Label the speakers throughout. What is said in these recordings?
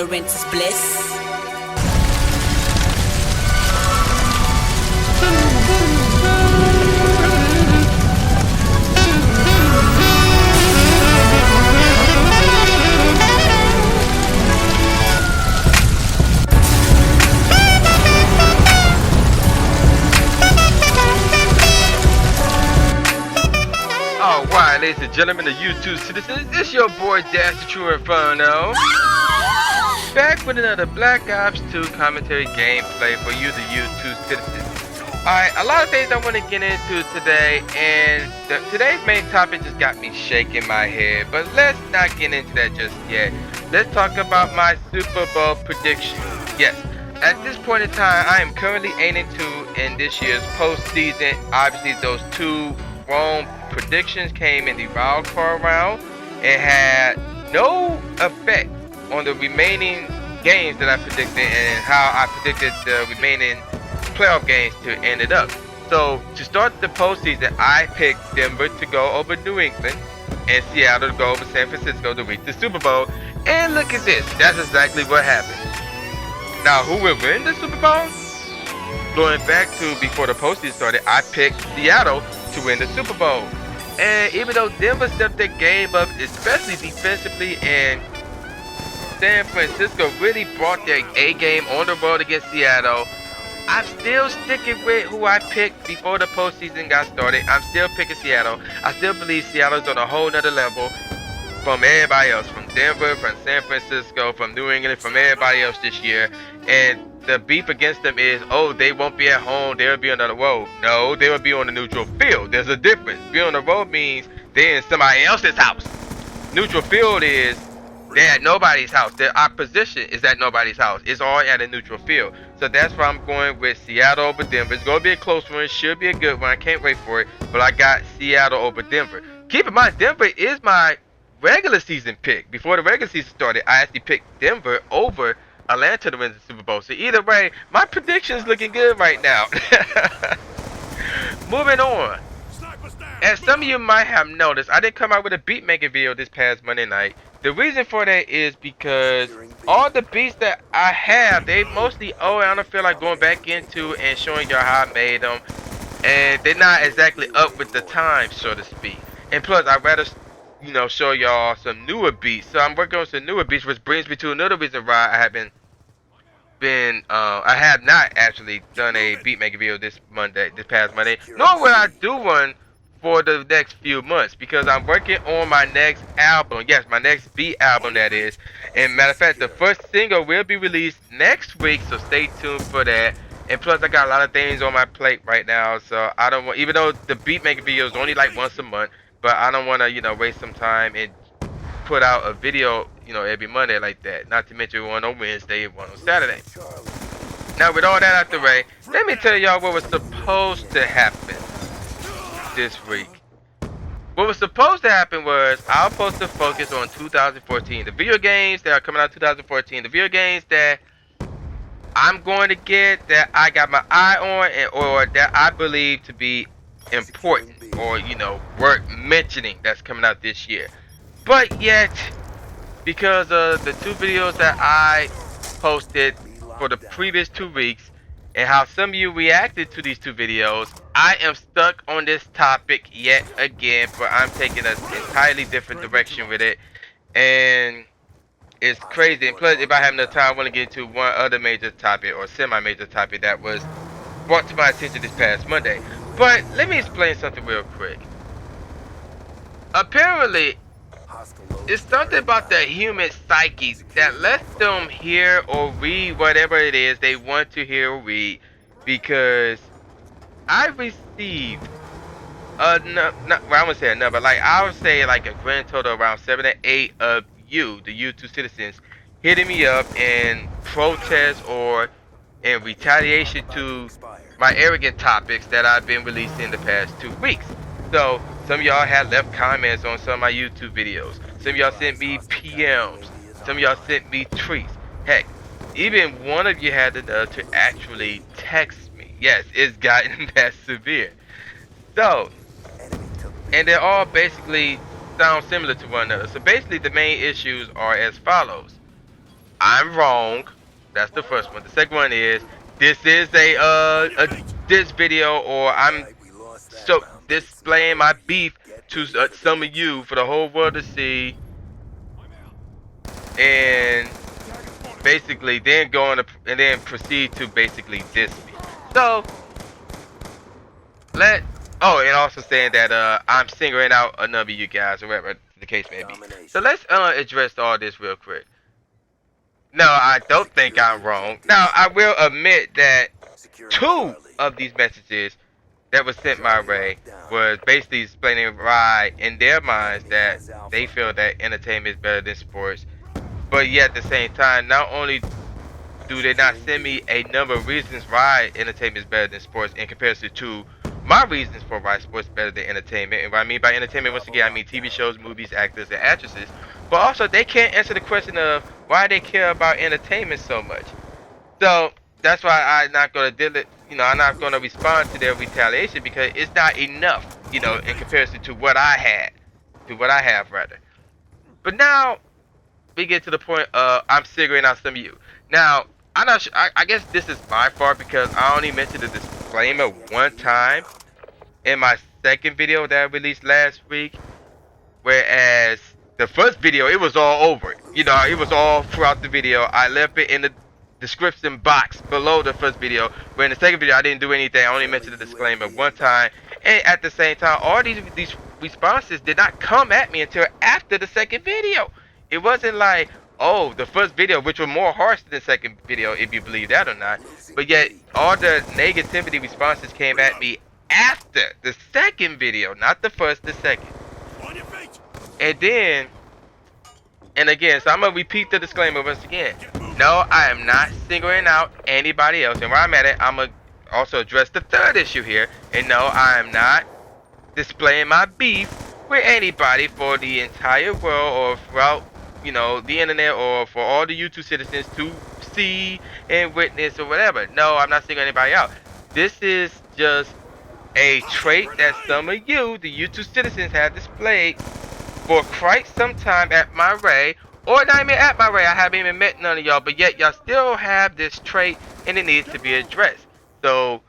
Speaker 1: ignorance is bliss.
Speaker 2: Alright, ladies and gentlemen, the YouTube citizens, it's your boy Dash the Tru Inferno, back with another Black Ops 2 commentary gameplay for you, the YouTube citizens. Alright, a lot of things I want to get into today, and today's main topic just got me shaking my head, but let's not get into that just yet. Let's talk about my Super Bowl prediction. Yes, at this point in time, I am currently aiming to in this year's postseason. Obviously, those two wrong predictions came in the wild card round and had no effect on the remaining games that I predicted and how I predicted the remaining playoff games to end it up. So to start the postseason, I picked Denver to go over New England and Seattle to go over San Francisco to reach the Super Bowl. And look at this, that's exactly what happened. Now, who will win the Super Bowl? Going back to before the postseason started, I picked Seattle to win the Super Bowl. And even though Denver stepped their game up, especially defensively, and San Francisco really brought their A game on the road against Seattle, I'm still sticking with who I picked before the postseason got started. I'm still picking Seattle. I still believe Seattle's on a whole nother level from everybody else, from Denver, from San Francisco, from New England, from everybody else this year. And the beef against them is, oh, they won't be at home, they'll be on the road. No, they will be on the neutral field. There's a difference. Being on the road means they're in somebody else's house. Neutral field is they're at nobody's house. Their opposition is at nobody's house. It's all at a neutral field. So that's why I'm going with Seattle over Denver. It's going to be a close one. It should be a good one. I can't wait for it. But I got Seattle over Denver. Keep in mind, Denver is my regular season pick. Before the regular season started, I actually picked Denver over Atlanta to win the Super Bowl. So either way, my prediction is looking good right now. Moving on. As some of you might have noticed, I didn't come out with a beat making video this past Monday night. The reason for that is because all the beats that I have, they mostly I don't feel like going back into and showing y'all how I made them. And they're not exactly up with the time, so to speak. And plus, I'd rather show y'all some newer beats. So I'm working on some newer beats, which brings me to another reason why I have I have not actually done a beat making video this past Monday, nor will I do one for the next few months, because I'm working on my next album. Yes, my next beat album, that is. And matter of fact, the first single will be released next week, so stay tuned for that. And plus, I got a lot of things on my plate right now, so I don't want, even though the beat making video is only like once a month, but I don't want to, waste some time and put out a video, every Monday like that. Not to mention one on Wednesday and one on Saturday. Now, with all that out the way, let me tell y'all what was supposed to happen this week. What was supposed to happen was I was supposed to focus on 2014. The video games that are coming out 2014. The video games that I'm going to get, that I got my eye on, or that I believe to be important, or worth mentioning, that's coming out this year. But yet, because of the two videos that I posted for the previous 2 weeks and how some of you reacted to these two videos, I am stuck on this topic yet again, but I'm taking an entirely different direction with it, and it's crazy. And plus, if I have enough time, I want to get into one other major topic, or semi-major topic, that was brought to my attention this past Monday. But let me explain something real quick. Apparently, it's something about the human psyche that lets them hear or read whatever it is they want to hear or read. Because I received I wouldn't say a grand total around 7 or 8 of you, the YouTube citizens, hitting me up in protest or in retaliation to my arrogant topics that I've been releasing the past 2 weeks. So some of y'all had left comments on some of my YouTube videos. Some of y'all sent me PMs. Some of y'all sent me tweets. Heck, even one of you had to actually text me. Yes, it's gotten that severe. So, and they're all basically sound similar to one another. So basically the main issues are as follows. I'm wrong. That's the first one. The second one is this is a this video, or I'm so displaying my beef to some of you for the whole world to see, and basically then and then proceed to basically diss me. So and also saying that I'm singling out a number of you guys or whatever the case may be. So let's address all this real quick. No, I don't think I'm wrong. Now I will admit that 2 of these messages that was sent my way was basically explaining why in their minds that they feel that entertainment is better than sports. But yet at the same time, not only do they not send me a number of reasons why entertainment is better than sports in comparison to my reasons for why sports is better than entertainment. And what I mean by entertainment, once again, I mean TV shows, movies, actors, and actresses. But also, they can't answer the question of why they care about entertainment so much. So that's why I'm not gonna I'm not gonna respond to their retaliation, because it's not enough, in comparison to what I have rather. But now we get to the point of I'm figuring out some of you. Now, I'm not sure, I guess this is my fault because I only mentioned the disclaimer one time in my second video that I released last week, whereas the first video, it was all over. It was all throughout the video. I left it in the description box below the first video, where in the second video I didn't do anything. I only mentioned the disclaimer one time, and at the same time, all these responses did not come at me until after the second video. It wasn't like, oh, the first video, which was more harsh than the second video, if you believe that or not, but yet all the negativity responses came at me after the second video, not the first, the second. And then, and again, so I'm going to repeat the disclaimer once again. No, I am not singling out anybody else. And where I'm at it, I'm going to also address the third issue here. And no, I am not displaying my beef with anybody for the entire world or throughout, the internet, or for all the YouTube citizens to see and witness or whatever. No, I'm not singling anybody out. This is just a trait that some of you, the YouTube citizens, have displayed for quite some time at my Ray, or not even at my Ray. I haven't even met none of y'all, but yet y'all still have this trait, and it needs to be addressed. So,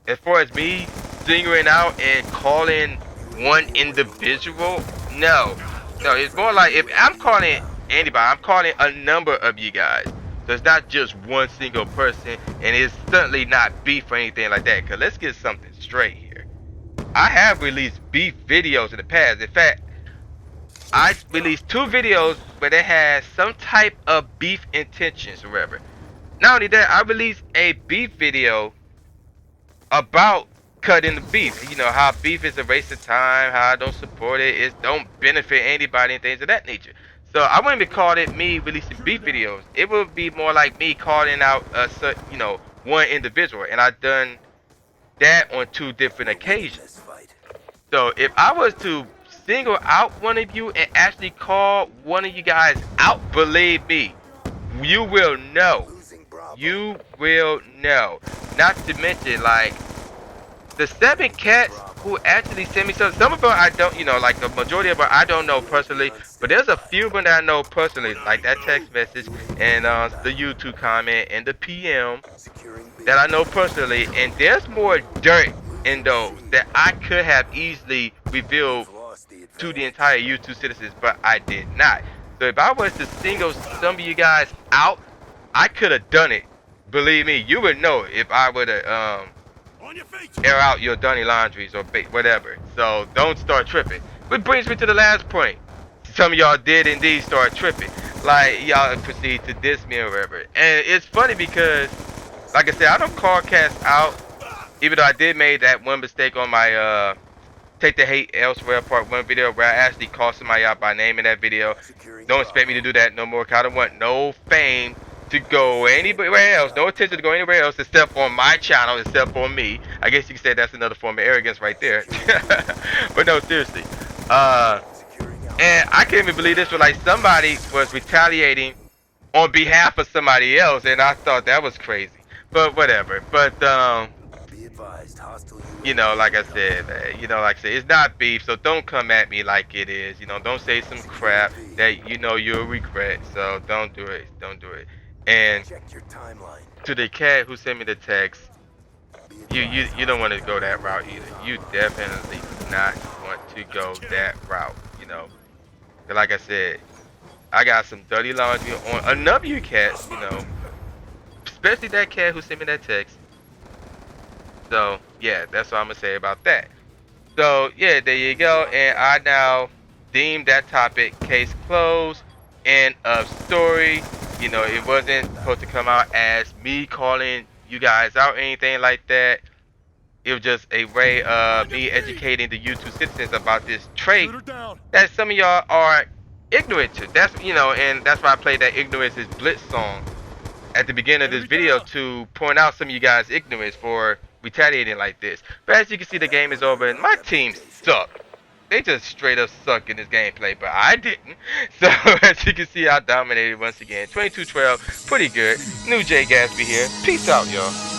Speaker 2: as far as me singling out and calling one individual, no, it's more like if I'm calling anybody, I'm calling a number of you guys. So it's not just one single person, and it's certainly not beef or anything like that. Cause let's get something straight here. I have released beef videos in the past. In fact, I released 2 videos where they had some type of beef intentions or whatever. Not only that, I released a beef video about cutting the beef. How beef is a waste of time, how I don't support it, it don't benefit anybody and things of that nature. So I wouldn't be calling it me releasing beef videos. It would be more like me calling out one individual, and I've done that on 2 different occasions. So if I was to single out one of you and actually call one of you guys out, believe me, you will know. You will know. Not to mention, like, the 7 cats who actually sent me some of them I don't, like the majority of them I don't know personally, but there's a few of them that I know personally, like that text message and the YouTube comment and the PM that I know personally, and there's more dirt in those that I could have easily revealed to the entire YouTube citizens, but I did not. So if I was to single some of you guys out, I could have done it. Believe me, you would know if I would have air out your dirty laundries or whatever. So don't start tripping. Which brings me to the last point. Some of y'all did indeed start tripping. Like, y'all proceed to diss me or whatever. And it's funny because, like I said, I don't call cats out, even though I did make that one mistake on my Take the Hate Elsewhere Part 1 video, where I actually called somebody out by name in that video. Don't expect me to do that no more, 'cause I don't want no fame to go anywhere else, no attention to go anywhere else except on my channel, except for me. I guess you could say that's another form of arrogance right there. But no, seriously. And I can't even believe this, but like somebody was retaliating on behalf of somebody else, and I thought that was crazy. But whatever. But like I said, it's not beef, so don't come at me like it is. Don't say some crap that you'll regret. So don't do it. Don't do it. And
Speaker 1: Check your timeline.
Speaker 2: to the cat who sent me the text, you don't want to go that route either. You definitely do not want to go that route, you know. Like I said, I got some dirty laundry on another you cats, you know. Especially that cat who sent me that text. So, yeah, that's what I'm going to say about that. So, yeah, there you go. And I now deem that topic case closed. End of story. You know, it wasn't supposed to come out as me calling you guys out or anything like that. It was just a way of me educating the YouTube citizens about this trait that some of y'all are ignorant to. That's, you know, and that's why I played that Ignorance is Blitz song at the beginning of this video to point out some of you guys' ignorance for retaliating like this. But as you can see, the game is over and my team suck. They just straight up suck in this gameplay, but I didn't. So as you can see, I dominated once again. 22-12, pretty good. New Jay Gatsby here. Peace out, y'all.